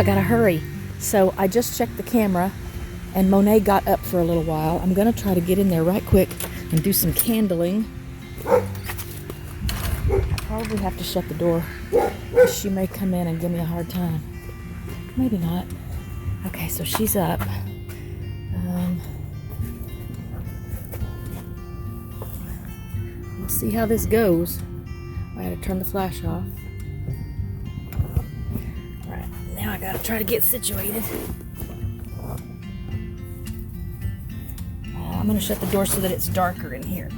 gotta hurry. So I just checked the camera and Monet got up for a little while. I'm gonna try to get in there right quick and do some candling. I probably have to shut the door because she may come in and give me a hard time. Maybe not. Okay, so she's up. We'll see how this goes. I gotta turn the flash off. Alright, now I gotta try to get situated. I'm gonna shut the door so that it's darker in here.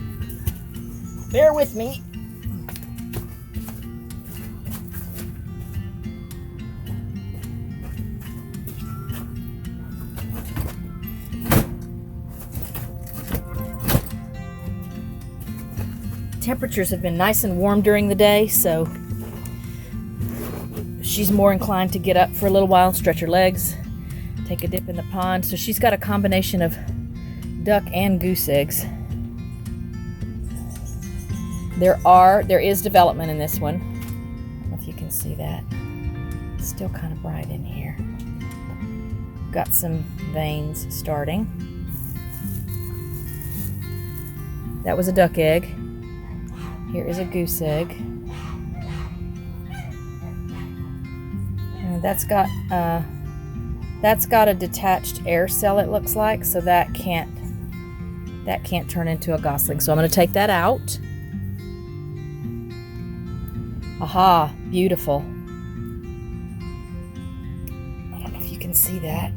Bear with me. Temperatures have been nice and warm during the day, so she's more inclined to get up for a little while, stretch her legs, take a dip in the pond. So she's got a combination of duck and goose eggs. There is development in this one. I don't know if you can see that. It's still kind of bright in here. Got some veins starting. That was a duck egg. Here is a goose egg. And that's got a detached air cell, it looks like, so that can't turn into a gosling. So I'm going to take that out. Aha, beautiful. I don't know if you can see that.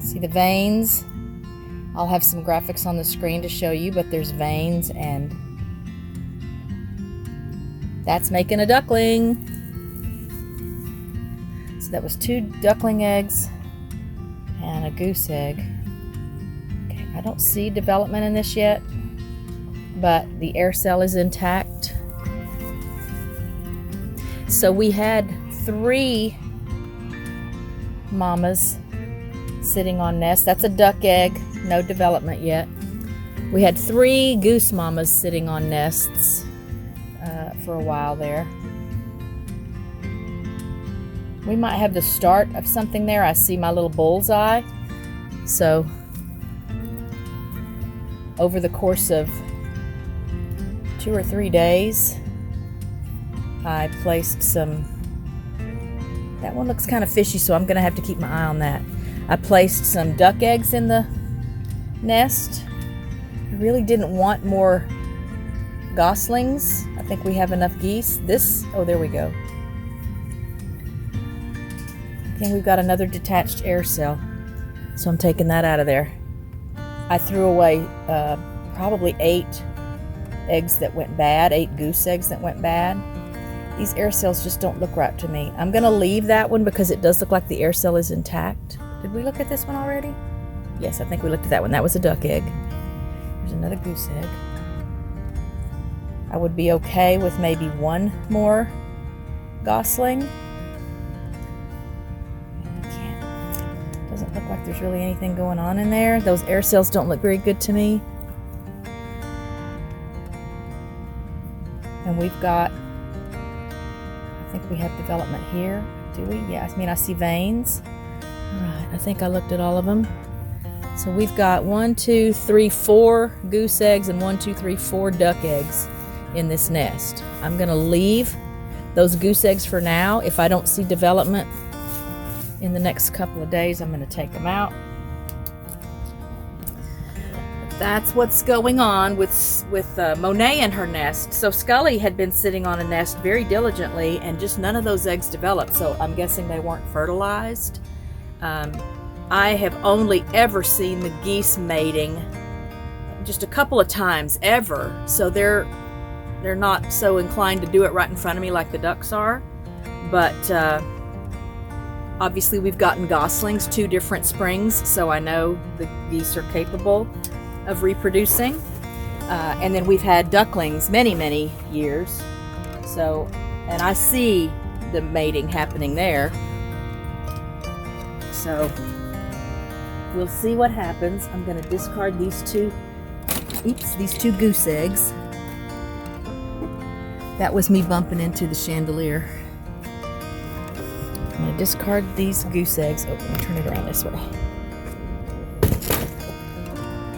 See the veins? I'll have some graphics on the screen to show you, but there's veins, and that's making a duckling. So that was 2 duckling eggs and a goose egg. Okay, I don't see development in this yet, but the air cell is intact. So we had 3 mamas sitting on nests. That's a duck egg, no development yet. We had 3 goose mamas sitting on nests for a while there. We might have the start of something there. I see my little bullseye. So over the course of 2 or 3 days, I placed some, that one looks kind of fishy, so I'm gonna have to keep my eye on that. I placed some duck eggs in the nest. I really didn't want more goslings. I think we have enough geese. Oh, there we go. Again, we've got another detached air cell, so I'm taking that out of there. I threw away probably 8 eggs that went bad, 8 goose eggs that went bad. These air cells just don't look right to me. I'm gonna leave that one because it does look like the air cell is intact. Did we look at this one already? Yes, I think we looked at that one. That was a duck egg. There's another goose egg. I would be okay with maybe 1 more gosling. Doesn't look like there's really anything going on in there. Those air cells don't look very good to me. And we've got, I think we have development here. Do we? Yeah, I mean, I see veins. All right, I think I looked at all of them. So we've got 1, 2, 3, 4 goose eggs and 1, 2, 3, 4 duck eggs in this nest. I'm gonna leave those goose eggs for now. If I don't see development in the next couple of days, I'm gonna take them out. But that's what's going on with Monet and her nest. So Scully had been sitting on a nest very diligently, and just none of those eggs developed. So I'm guessing they weren't fertilized. I have only ever seen the geese mating just a couple of times ever. So they're not so inclined to do it right in front of me like the ducks are. But obviously we've gotten goslings 2 different springs, so I know the geese are capable of reproducing. And then we've had ducklings many years. So, and I see the mating happening there. So we'll see what happens. I'm going to discard these 2 goose eggs. That was me bumping into the chandelier. I'm going to discard these goose eggs. Oh, let me turn it around this way.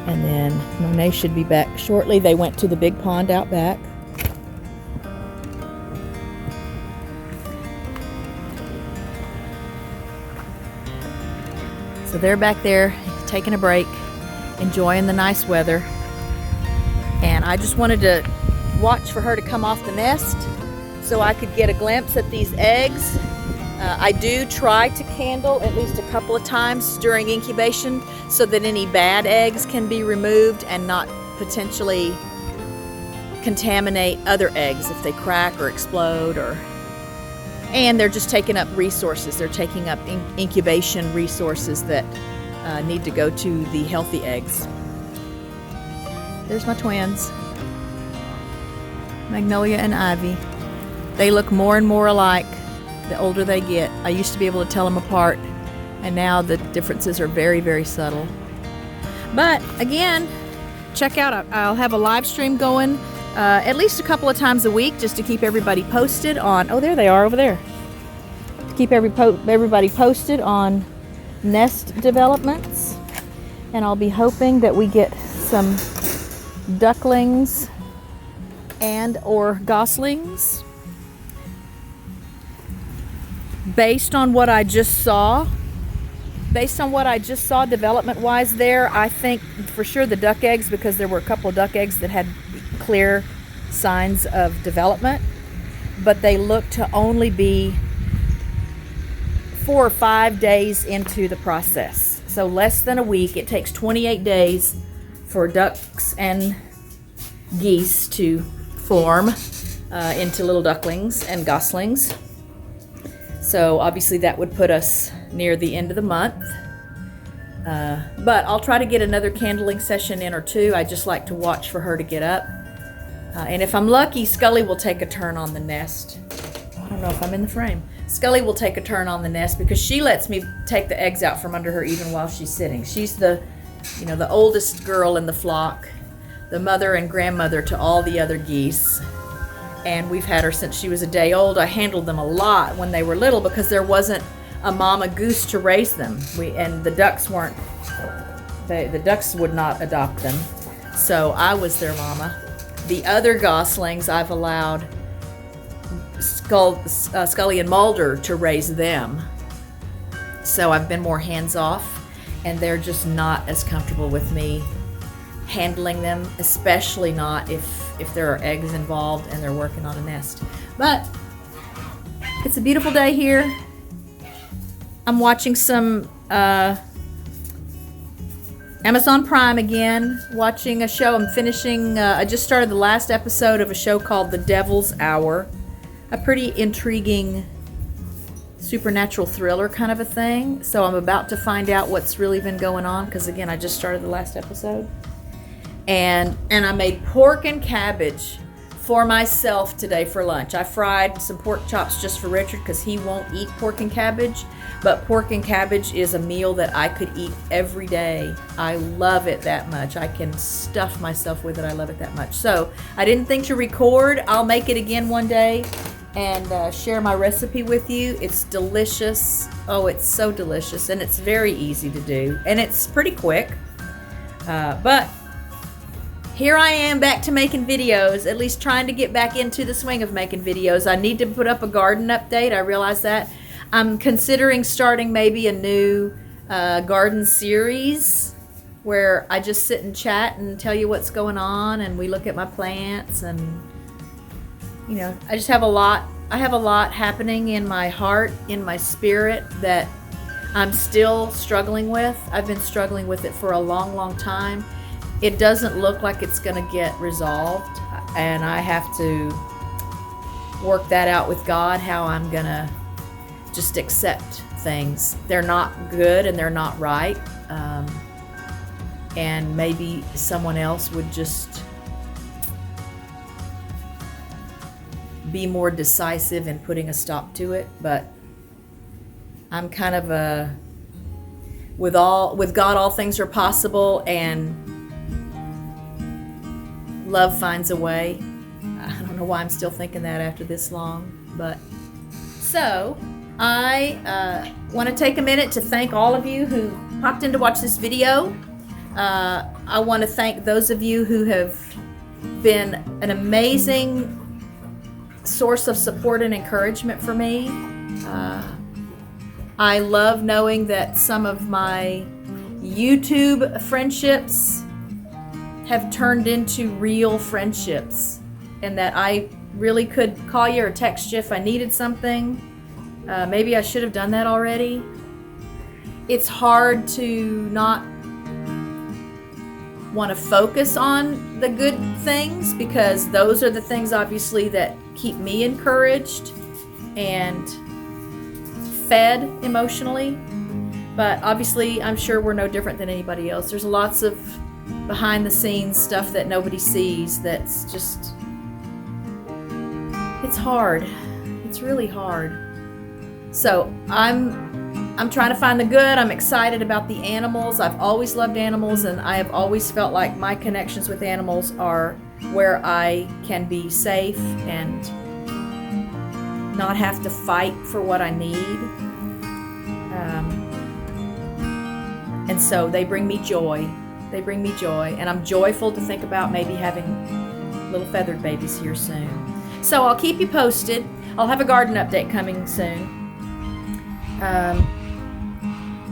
And then Monet should be back shortly. They went to the big pond out back. So they're back there taking a break, enjoying the nice weather. And I just wanted to watch for her to come off the nest so I could get a glimpse at these eggs. I do try to candle at least a couple of times during incubation so that any bad eggs can be removed and not potentially contaminate other eggs if they crack or explode, and they're just taking up resources. They're taking up incubation resources that need to go to the healthy eggs. There's my twins, Magnolia and Ivy. They look more and more alike the older they get. I used to be able to tell them apart, and now the differences are very, very subtle. But again, check out, I'll have a live stream going at least a couple of times a week just to keep everybody posted on, oh, there they are over there. To keep everybody posted on nest developments. And I'll be hoping that we get some ducklings and or goslings. Based on what I just saw development-wise there, I think for sure the duck eggs, because there were a couple of duck eggs that had clear signs of development, but they look to only be 4 or 5 days into the process. So less than a week. It takes 28 days for ducks and geese to form into little ducklings and goslings. So obviously that would put us near the end of the month. But I'll try to get another candling session in or two. I just like to watch for her to get up. And if I'm lucky, Scully will take a turn on the nest. I don't know if I'm in the frame. Scully will take a turn on the nest because she lets me take the eggs out from under her even while she's sitting. She's the oldest girl in the flock, the mother and grandmother to all the other geese. And we've had her since she was a day old. I handled them a lot when they were little because there wasn't a mama goose to raise them. And the ducks weren't, the ducks would not adopt them. So I was their mama. The other goslings I've allowed Scully and Mulder to raise them. So I've been more hands off, and they're just not as comfortable with me handling them, especially not if there are eggs involved and they're working on a nest. But it's a beautiful day here. I'm watching some Amazon Prime again, watching a show. I'm finishing, I just started the last episode of a show called The Devil's Hour, a pretty intriguing supernatural thriller kind of a thing. So I'm about to find out what's really been going on because, again, I just started the last episode. And I made pork and cabbage for myself today for lunch. I fried some pork chops just for Richard because he won't eat pork and cabbage. But pork and cabbage is a meal that I could eat every day. I love it that much. I can stuff myself with it. I love it that much. So I didn't think to record. I'll make it again one day and share my recipe with you. It's delicious. Oh, it's so delicious. And it's very easy to do. And it's pretty quick. But here I am back to making videos, at least trying to get back into the swing of making videos. I need to put up a garden update. I realize that. I'm considering starting maybe a new garden series where I just sit and chat and tell you what's going on, and we look at my plants, and I just have a lot. I have a lot happening in my heart, in my spirit that I'm still struggling with. I've been struggling with it for a long, long time. It doesn't look like it's going to get resolved, and I have to work that out with God, how I'm going to just accept things. They're not good and they're not right, and maybe someone else would just be more decisive in putting a stop to it. But I'm kind of with God all things are possible, and love finds a way. I don't know why I'm still thinking that after this long, but so I want to take a minute to thank all of you who popped in to watch this video. I want to thank those of you who have been an amazing source of support and encouragement for me. I love knowing that some of my YouTube friendships have turned into real friendships, and that I really could call you or text you if I needed something. Maybe I should have done that already. It's hard to not want to focus on the good things, because those are the things obviously that keep me encouraged and fed emotionally. But obviously I'm sure we're no different than anybody else. There's lots of behind the scenes stuff that nobody sees that's just, it's hard. It's really hard. So I'm trying to find the good. I'm excited about the animals. I've always loved animals, and I have always felt like my connections with animals are where I can be safe and not have to fight for what I need. And so they bring me joy. They bring me joy, and I'm joyful to think about maybe having little feathered babies here soon. So I'll keep you posted. I'll have a garden update coming soon.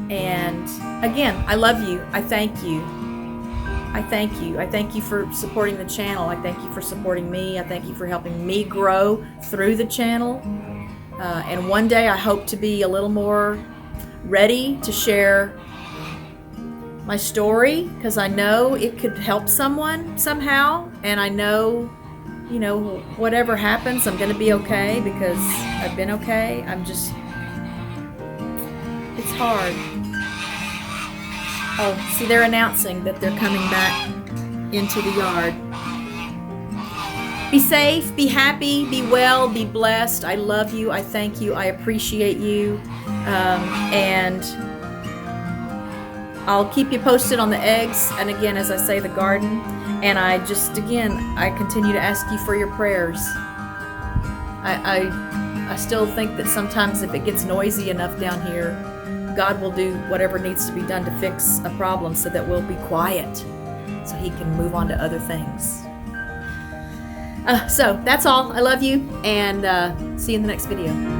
And again, I love you. I thank you. I thank you. I thank you for supporting the channel. I thank you for supporting me. I thank you for helping me grow through the channel. And one day I hope to be a little more ready to share my story, because I know it could help someone somehow. And I know, you know, whatever happens, I'm going to be okay, because I've been okay. It's hard. Oh, see, they're announcing that they're coming back into the yard. Be safe, be happy, be well, be blessed. I love you. I thank you. I appreciate you. And I'll keep you posted on the eggs. And again, as I say, the garden. And I continue to ask you for your prayers. I still think that sometimes if it gets noisy enough down here, God will do whatever needs to be done to fix a problem so that we'll be quiet, so He can move on to other things. So that's all. I love you, and see you in the next video.